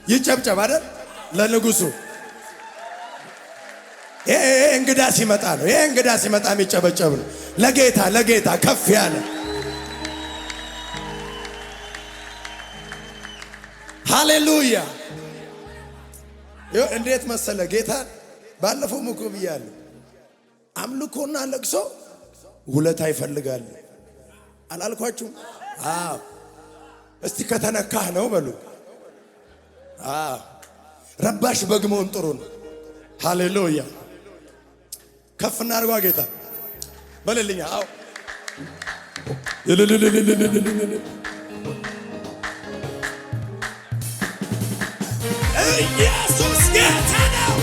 ይጨብጨብ አይደል ለንጉሱ። ይሄ እንግዳ ሲመጣ ነው። ይሄ እንግዳ ሲመጣ የሚጨበጨብ ነው። ለጌታ ከፍ ያለ ሃሌሉያ። እንዴት መሰለ ጌታ ባለፈው ሙኩ ብያለሁ። አምልኮና ለቅሶ ውለታ ይፈልጋል አላልኳችሁም? አዎ እስቲ ከተነካህ ነው በሉ። አዎ ረባሽ በግሞን ጥሩ ነው። ሃሌሉያ ከፍ እናድርጓ ጌታ በልልኛ። አዎ ኢየሱስ ጌታ ነው።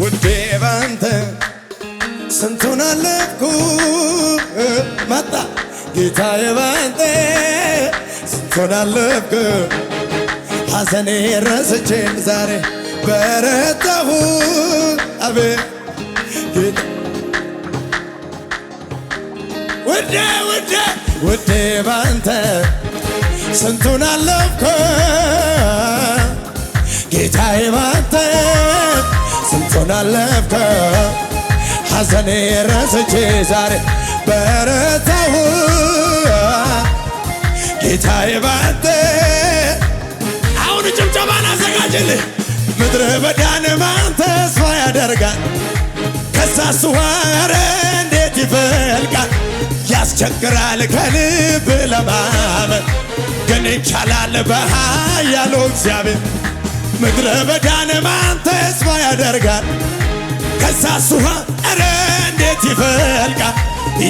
ውዴ ባንተ ስንቱን አለፍኩ መጣ ጌታዬ ባንተ ስንቱን አለፍኩ ሐዘኔ ረስቼ ዛሬ በረታሁ አቤት ጌታ ውዴ ባንተ ስንቱን አለፍኩ ጌታዬ ባንተ ስንቱን አለፍኩ ሐዘኔ ረስቼ ዛሬ በረታሁ ጌታዬ ባንተ። አሁን ጭብጨባን አዘጋጅልህ። ምድረ በዳን ማን ተስፋ ያደርጋል? ከሳስ ውሃ እንዴት ይፈልቃል? ያስቸግራል ከልብ ለማመን ግን ይቻላል በኃያሉ እግዚአብሔር። ምድረ በዳን ማን ተስፋ ያደርጋል? ከሳስ ውሃ እንዴት ይፈልቃል?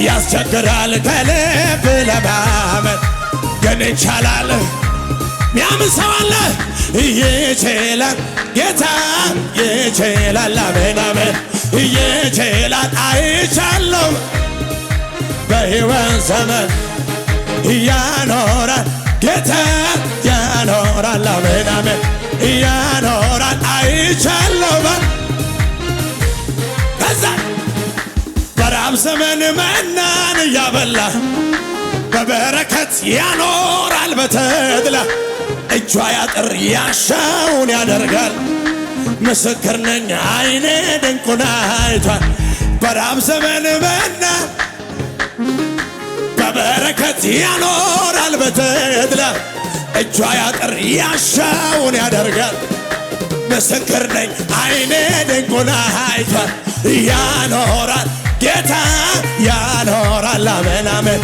ያስቸግራል ከልብ ለማመን ግን ይቻላል። ሚያምን ሰው አለ? ይችላል ጌታ ይችላል። አሜን አሜን ይችላል። አይቻለሁ በሕይወት ዘመን ያኖራል ጌታ ያኖራል። አሜን አሜን ያኖራል። አይቻለሁ ከዛ በራብ ዘመን መናን እያበላ በበረከት ያኖራል በተድላ እጇ ያጥር ያሻውን ያደርጋል። ምስክር ነኝ አይኔ ድንቁን አይቷል። በራብ ዘመን መና በበረከት ያኖራል በተድላ እጇ ያጥር ያሻውን ያደርጋል። ምስክር ነኝ አይኔ ድንቁን አይቷል። ያኖራል ጌታ ያኖራል። አሜን አሜን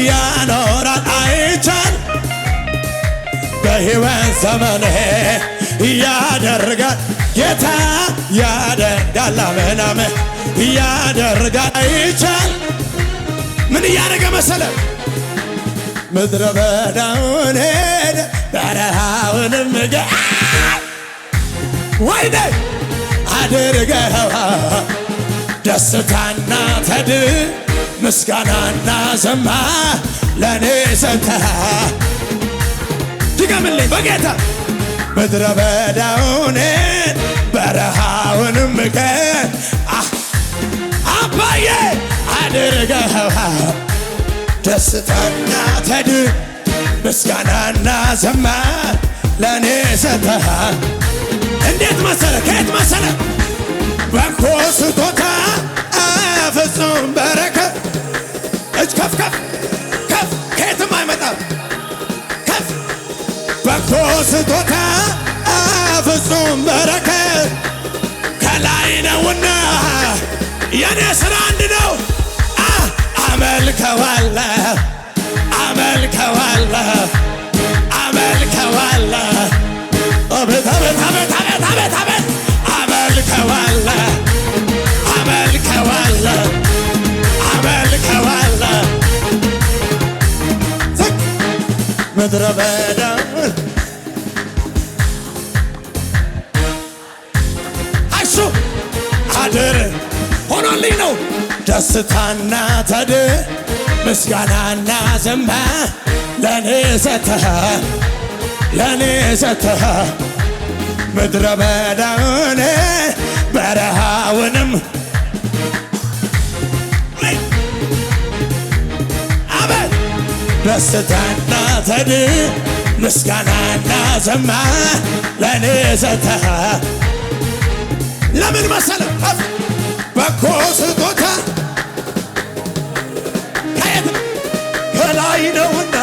ያኖራል። አይቻል በሕይወት ዘመን ያደርጋል ጌታ ያደርጋል። አሜን አሜን ያደርጋል። አይቻል ምን እያደረገ መሰለ? ምድረ በዳውን ሄደ በረሃውንም ወይኔ አድርገኸው ደስታና ተድ ምስጋናና ዘማ ለኔ ሰተህ ድገምልኝ በጌታ ምድረ በዳውን በረሃውንም አባዬ አድርገኸው ደስታና ተድ ምስጋናና ዘማ ለኔ ሰተህ እንዴት መሰለ? ከየት መሰለ? በጎ ስጦታ ፍጹም በረከት እጅ ከፍ ከፍ ከፍ ከየትም አይመጣም ከፍ በጎ ስጦታ ፍጹም በረከት ከላይ ነውና የኔ ሥራ አንድ ነው። አመልከዋለሁ አመልከዋለሁ አመልከዋለሁ አቤት አቤት አቤት አቤት አቤት አቤት አመልከዋለሁ አመልከዋለሁ አመልከዋለሁ ምድረ በዳውን አይሱ አድር ሆኖልኝ ነው ደስታና ተድ ምስጋናና ዘማ ለኔ ሰተህ ለኔ ሰተህ ምድረ በዳውን በረሃውንም አሜን ደስታና ተድ ምስጋናና ዘማ ለኔ ሰተህ ለምን መሰለ በጎ ስጦታ ከየት ከላይ ነውና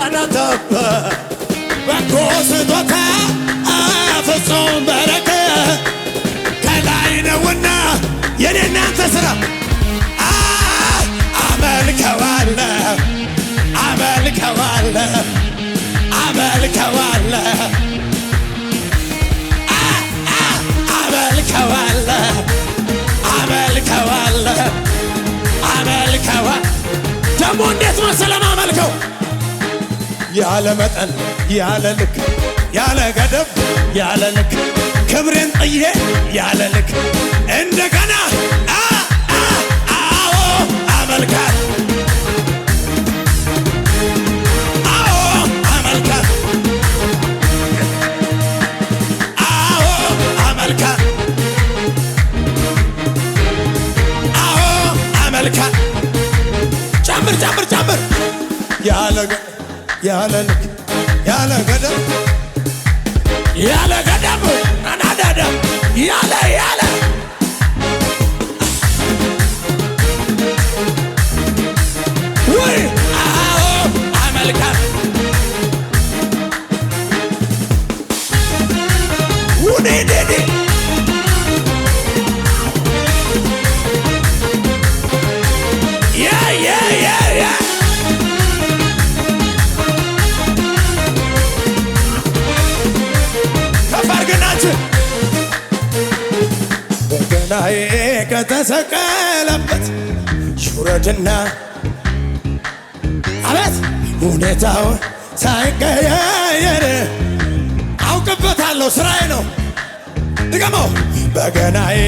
አናተበ በጎ ስጦታ ፍጹም በረከት ከላይ ነውና የኔ እናንተ ሥራ አመልከዋለሁ አመልከዋለሁ አመልከዋለሁ አመልከዋለሁ አመልከዋለሁ አመልከዋለሁ ደግሞ እንዴት መሰለህ ማመልከው ያለ መጠን ያለ ልክ ያለ ገደብ ያለ ልክ ክብሬን ጥዬ ያለ ልክ እንደገና አዎ አመልካት አዎ አመልካት አዎ አመልካት አዎ አመልካት ጨምር ጨምር ጨምር ያለ ልክ ያለ ገደብ ያለ ገደብ አናዳዳ ያለ ወይ አዎ አመልካት ውዴዴዴ ያ ከፋርግናችን በገናዬ ከተሰቀለበት ሹረትና አቤት ሁኔታው ሳይቀያየር አውቅበታለሁ ስራዬ ነው ድገመው በገናዬ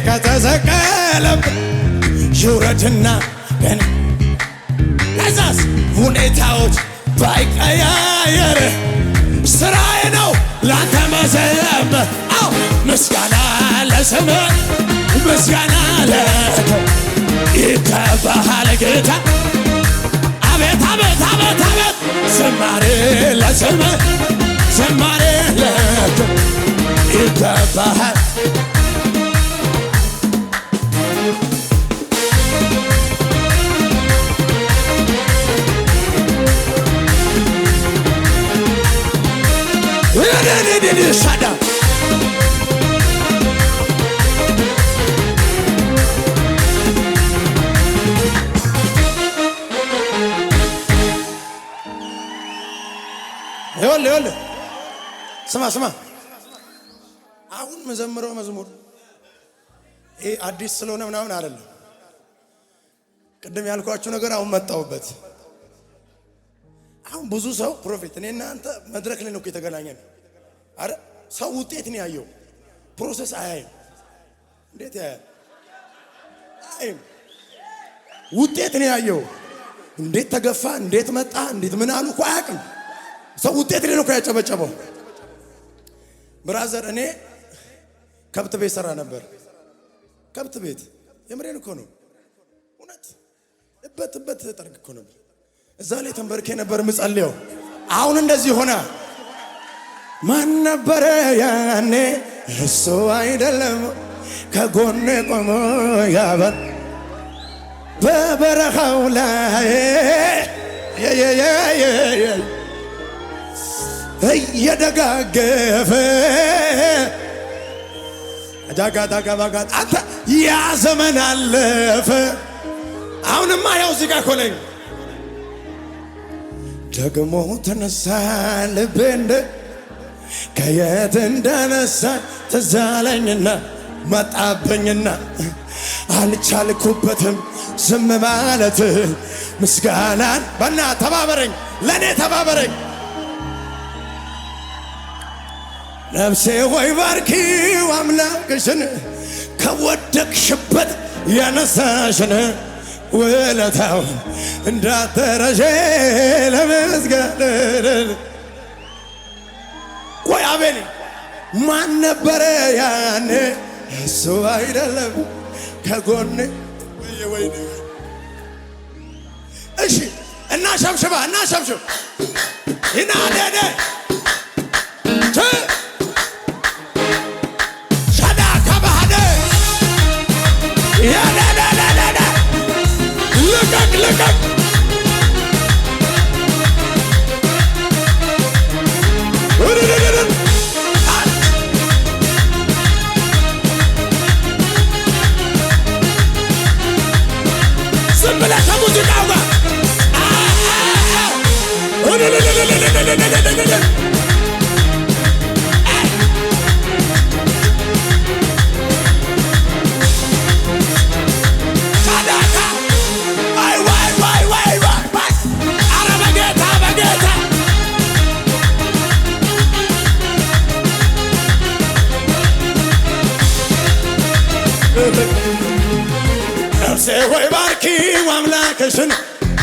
ከተሰቀለበት ሹረትና ገና ከዛስ ሁኔታዎች ባይቀያየር ስራዬ ነው ላንተ መዘመር አው ምስጋና ለስምህ ምስጋና ለአንተ ይገባሃል ጌታ አቤት አቤት አቤት አቤት ዝማሬ ለስምህ ዝማሬ ለአንተ ይገባሃል ሻዳ ይኸውልህ ስማ አሁን መዘምረው መዝሙር ይሄ አዲስ ስለሆነ ምናምን አይደለም ቅድም ያልኳችሁ ነገር አሁን መጣሁበት አሁን ብዙ ሰው ፕሮፌት እኔና አንተ መድረክ ላይ ነው የተገናኘን አረ ሰው ውጤት ነው ያየው ፕሮሰስ አያይም እንዴት ያያል አይም ውጤት ነው ያየው እንዴት ተገፋ እንዴት መጣ እንዴት ምን አሉ እኮ አያውቅም ሰው ውጤት ነው ያጨበጨበው ብራዘር እኔ ከብት ቤት ሰራ ነበር ከብት ቤት የምሬን እኮ ነው እውነት እበት ጠርግ እኮ ነበር እዛ ላይ ተንበርኬ ነበር ምጸልየው አሁን እንደዚህ ሆነ ማን ነበረ ያኔ እሱ አይደለም ከጎኔ ቆሞ ያበር በበረሃው ላይ እየደጋገፈ አጃጋዳጋባጋት አንተ ያ ዘመን አለፈ አሁንማ ያው እዚህ ጋር ኮለኝ ደግሞ ተነሳ ልቤ እንደ ከየት እንዳነሳ ትዝ አለኝና መጣብኝና አልቻልኩበትም ዝም ማለት ምስጋናን በና ተባበረኝ ለኔ ተባበረኝ ነፍሴ ሆይ ባርኪው አምላክሽን ከወደቅሽበት ያነሳሽን ውለታው እንዳትረሺ ለምስጋና ቤኒ ማን ነበረ ያኔ እሱ አይደለም ከጎኔ ወይኔ እሺ እና ሸብሽባ እና ሸብሽብ እና ደደ ሻዳ ከባህደ ያዳዳዳዳ ልቀቅ ልቀቅ ዝም ብለህ ከሙዚቃው ጋር ነፍሴ ሆይ ባርኪው አምላክሽን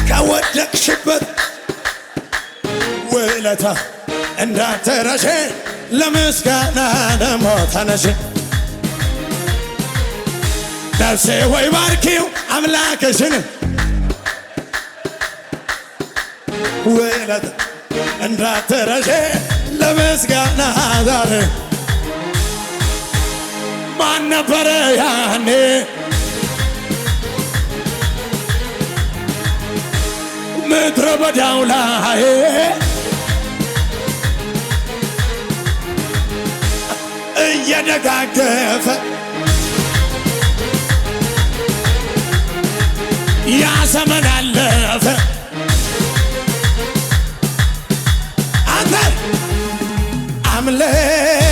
ከወደቅሽበት ውለታ እንዳትረሺ ለምስጋና ደሞ ተነሺ። ነፍሴ ሆይ ባርኪው አምላክሽን ውለታ እንዳትረሺ ለምስጋና ዛሬ ማን ነበረ ያኔ ምድረ በዳው ላይ እየደጋገፈ ያ ዘመን አለፈ አንተ አምልክ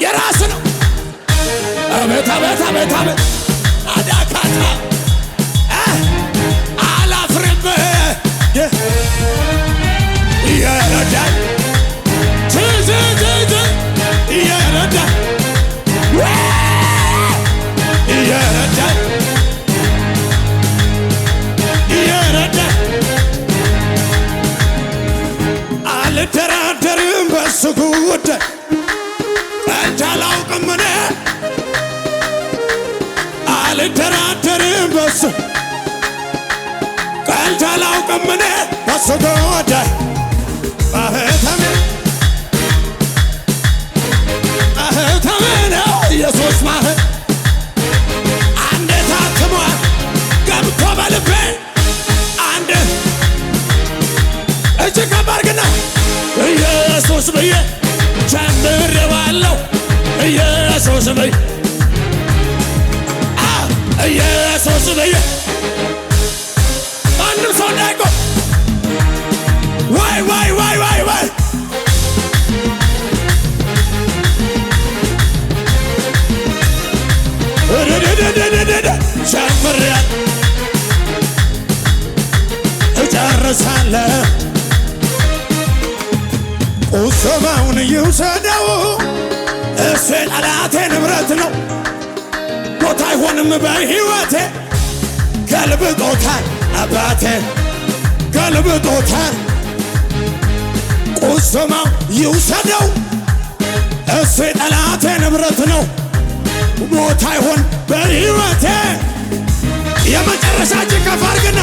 የራስ ነው። አቤት አቤት አቤት አቤት አዳካታ አላፍርም ይረዳል ትዝዝዝ ይረዳል ይረዳል ይረዳል አልደራደርም በሱ ጉዳይ ቀልድ አላውቅም እኔ አልደራደርም በሱ ቀልድ አላውቅም እኔ በሱ ጉዳይ ማህተሜ ነው ኢየሱስ ማህተም አንዴ ታትሟል ገብቶ በልቤ አንድ እጅ ከባርግና ኢየሱስ ብዬ ጀምሬዋለሁ ኢየሱስ ብዬ ኢየሱስ ብዬ ማንም ሰው እንዳይቆም ዋይ ዋይ ዋይ ዋይ ዋይ ጀምሬያለሁ እጨርሳለሁ ቁስማውን ይውሰደው እሱ የጠላቴ ንብረት ነው ሞት አይሆንም በሕይወቴ ገልብጦታል አባቴ ገልብጦታል ቁስማው ይውሰደው እሱ የጠላቴ ንብረት ነው ሞት አይሆን በሕይወቴ የመጨረሻ እጅ ከፍ አድርግና